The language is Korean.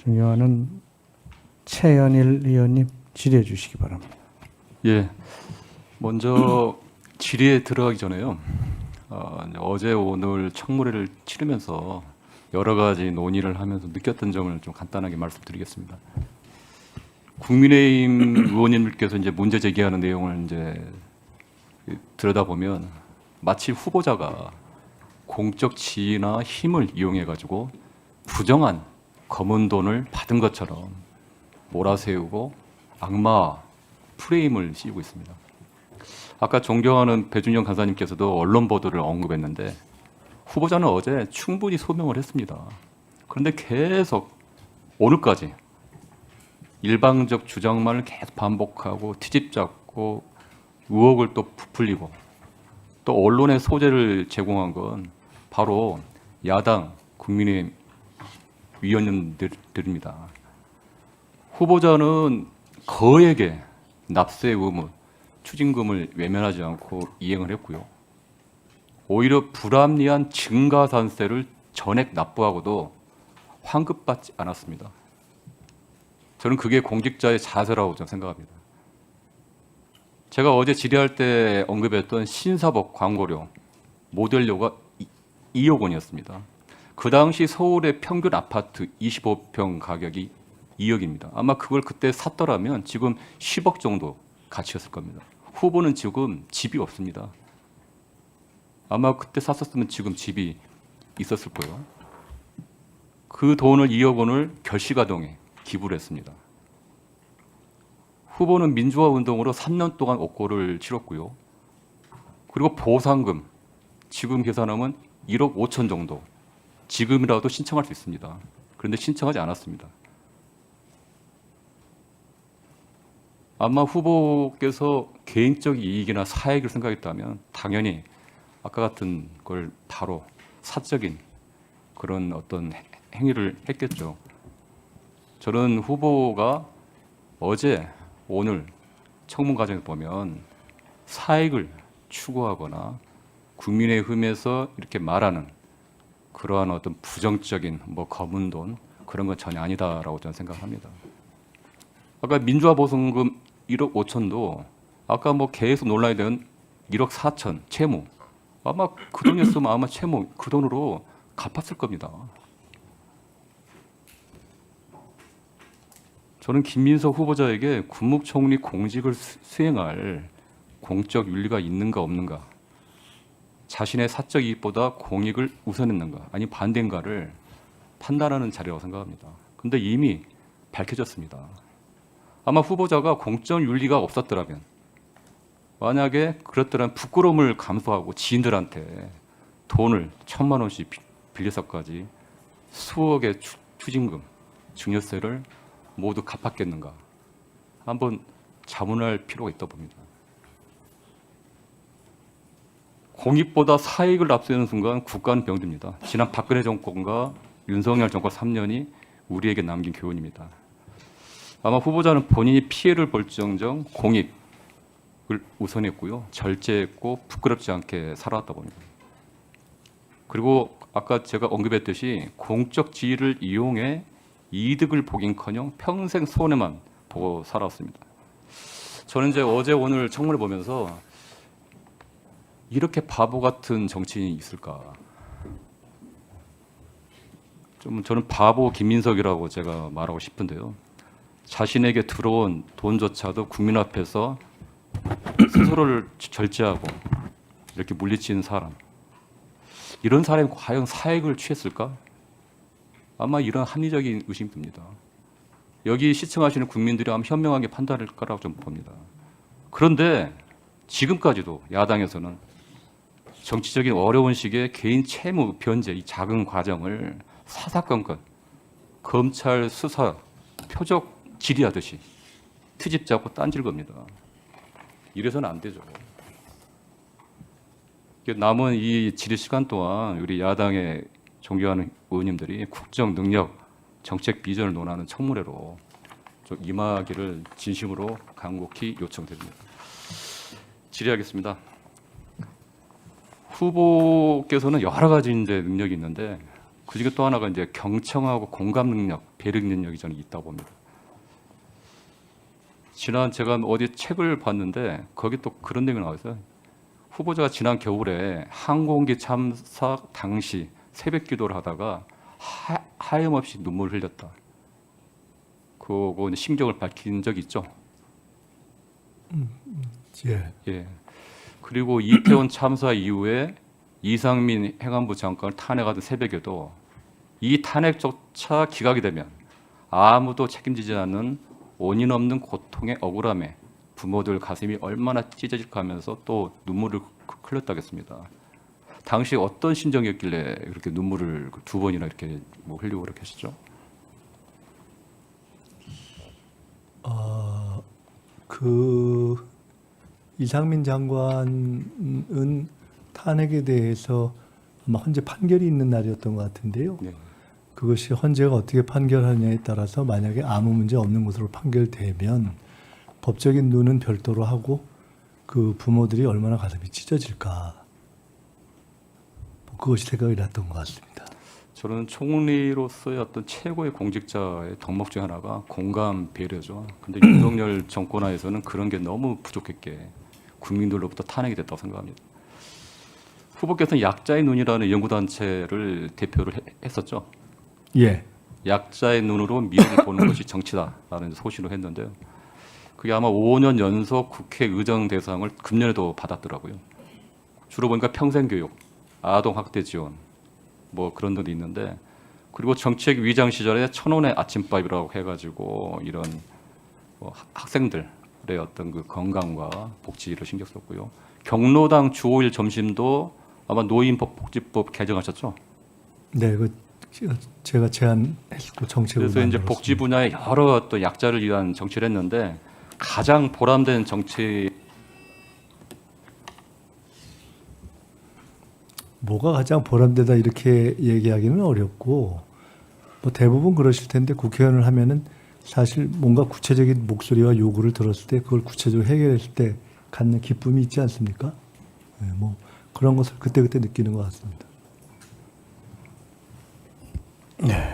존경하는 최현일 의원님 질의해 주시기 바랍니다. 예, 먼저 질의에 들어가기 전에요. 어제 오늘 청문회를 치르면서 여러 가지 논의를 하면서 느꼈던 점을 좀 간단하게 말씀드리겠습니다. 국민의힘 의원님들께서 이제 문제 제기하는 내용을 이제 들여다보면 마치 후보자가 공적 지위나 힘을 이용해 가지고 부정한 검은 돈을 받은 것처럼 몰아세우고 악마 프레임을 씌우고 있습니다. 아까 존경하는 배준영 간사님께서도 언론 보도를 언급했는데 후보자는 어제 충분히 소명을 했습니다. 그런데 계속 오늘까지 일방적 주장만을 계속 반복하고 트집 잡고 의혹을 또 부풀리고 또 언론의 소재를 제공한 건 바로 야당 국민의힘 위원님들입니다. 후보자는 거액의 납세 의무, 추징금을 외면하지 않고 이행을 했고요. 오히려 불합리한 증가산세를 전액 납부하고도 환급받지 않았습니다. 저는 그게 공직자의 자세라고 저는 생각합니다. 제가 어제 질의할 때 언급했던 신사복 광고료, 모델료가 2억 원이었습니다. 그 당시 서울의 평균 아파트 25평 가격이 2억입니다. 아마 그걸 그때 샀더라면 지금 10억 정도 가치였을 겁니다. 후보는 지금 집이 없습니다. 아마 그때 샀었으면 지금 집이 있었을 거예요. 그 돈을 2억 원을 결식아동에 기부를 했습니다. 후보는 민주화 운동으로 3년 동안 옥고를 치렀고요. 그리고 보상금 지금 계산하면 1억 5천 정도 지금이라도 신청할 수 있습니다. 그런데 신청하지 않았습니다. 아마 후보께서 개인적 이익이나 사익을 생각했다면 당연히 아까 같은 걸 바로 사적인 그런 어떤 행위를 했겠죠. 저는 후보가 어제 오늘 청문 과정을 보면 사익을 추구하거나 국민의힘에서 이렇게 말하는 그러한 어떤 부정적인 검은 돈 그런 건 전혀 아니다라고 저는 생각합니다. 아까 민주화 보상금 1억 5천도 아까 계속 논란이 된 1억 4천 채무 아마 그 돈이었으면 아마 채무 그 돈으로 갚았을 겁니다. 저는 김민석 후보자에게 국무총리 공직을 수행할 공적 윤리가 있는가 없는가, 자신의 사적 이익보다 공익을 우선했는가 아니 반대인가를 판단하는 자리라고 생각합니다. 근데 이미 밝혀졌습니다. 아마 후보자가 공적 윤리가 없었더라면, 만약에 그렇더라면 부끄러움을 감수하고 지인들한테 돈을 1,000만 원씩 빌려서까지 수억의 추징금, 증여세를 모두 갚았겠는가? 한번 자문할 필요가 있다고 봅니다. 공익보다 사익을 앞세우는 순간 국가는 병듭니다. 지난 박근혜 정권과 윤석열 정권 3년이 우리에게 남긴 교훈입니다. 아마 후보자는 본인이 피해를 볼지언정 공익을 우선했고요. 절제했고 부끄럽지 않게 살아왔다고 봅니다. 그리고 아까 제가 언급했듯이 공적 지위를 이용해 이득을 보긴커녕 평생 손해만 보고 살아왔습니다. 저는 이제 어제 오늘 청문회 보면서 이렇게 바보 같은 정치인이 있을까? 저는 바보 김민석이라고 제가 말하고 싶은데요. 자신에게 들어온 돈조차도 국민 앞에서 스스로를 절제하고 이렇게 물리치는 사람. 이런 사람이 과연 사익을 취했을까? 아마 이런 합리적인 의심이 듭니다. 여기 시청하시는 국민들이 아마 현명하게 판단할 거라고 좀 봅니다. 그런데 지금까지도 야당에서는 정치적인 어려운 시기에 개인 채무 변제 이 작은 과정을 사사건건 검찰 수사 표적 질의하듯이 트집 잡고 딴질 겁니다. 이래서는 안 되죠. 남은 이 질의 시간 동안 우리 야당의 존경하는 의원님들이 국정 능력, 정책 비전을 논하는 청문회로 좀 임하기를 진심으로 간곡히 요청드립니다. 질의하겠습니다. 후보께서는 여러 가지 이제 능력이 있는데 그중에 또 하나가 이제 경청하고 공감 능력, 배력 능력이 저는 있다고 봅니다. 지난 제가 어디 책을 봤는데 거기 또 그런 내용이 나와있어요. 후보자가 지난 겨울에 항공기 참사 당시 새벽 기도를 하다가 하염없이 눈물을 흘렸다. 그거 심정을 밝힌 적이 있죠. 예. 예. 그리고 이태원 참사 이후에 이상민 행안부 장관을 탄핵하던 새벽에도 이 탄핵조차 기각이 되면 아무도 책임지지 않는 원인 없는 고통의 억울함에 부모들 가슴이 얼마나 찢어질까 하면서 또 눈물을 흘렸다겠습니다. 당시 어떤 심정이었길래 그렇게 눈물을 두 번이나 이렇게 뭐 흘리고 그렇게 하시죠? 그 이상민 장관은 탄핵에 대해서 아마 헌재 판결이 있는 날이었던 것 같은데요. 네. 그것이 헌재가 어떻게 판결하느냐에 따라서 만약에 아무 문제 없는 것으로 판결되면 법적인 눈은 별도로 하고 그 부모들이 얼마나 가슴이 찢어질까. 그것이 생각이 났던 것 같습니다. 저는 총리로서의 어떤 최고의 공직자의 덕목 중 하나가 공감 배려죠. 근데 윤석열 정권 하에서는 그런 게 너무 부족했게 국민들로부터 탄핵이 됐다고 생각합니다. 후보께서는 약자의 눈이라는 연구단체를 대표를 했었죠. 예. 약자의 눈으로 미래를 보는 것이 정치다라는 소신을 했는데요. 그게 아마 5년 연속 국회의정 대상을 금년에도 받았더라고요. 주로 보니까 평생교육, 아동학대 지원, 뭐 그런 것도 있는데, 그리고 정책 위장 시절에 1,000원의 아침밥이라고 해가지고 이런 학생들의 어떤 그 건강과 복지를 신경 썼고요. 경로당 주 5일 점심도 아마 노인복지법 개정하셨죠? 네, 그 제가 제안했고 정책을 그래서 이제 만들었습니다. 복지 분야에 여러 또 약자를 위한 정치를 했는데 가장 보람된 정치 뭐가 가장 보람되다 이렇게 얘기하기는 어렵고 뭐 대부분 그러실 텐데 국회의원을 하면은 사실 뭔가 구체적인 목소리와 요구를 들었을 때 그걸 구체적으로 해결했을 때 갖는 기쁨이 있지 않습니까? 네, 뭐 그런 것을 그때그때 느끼는 것 같습니다. 네.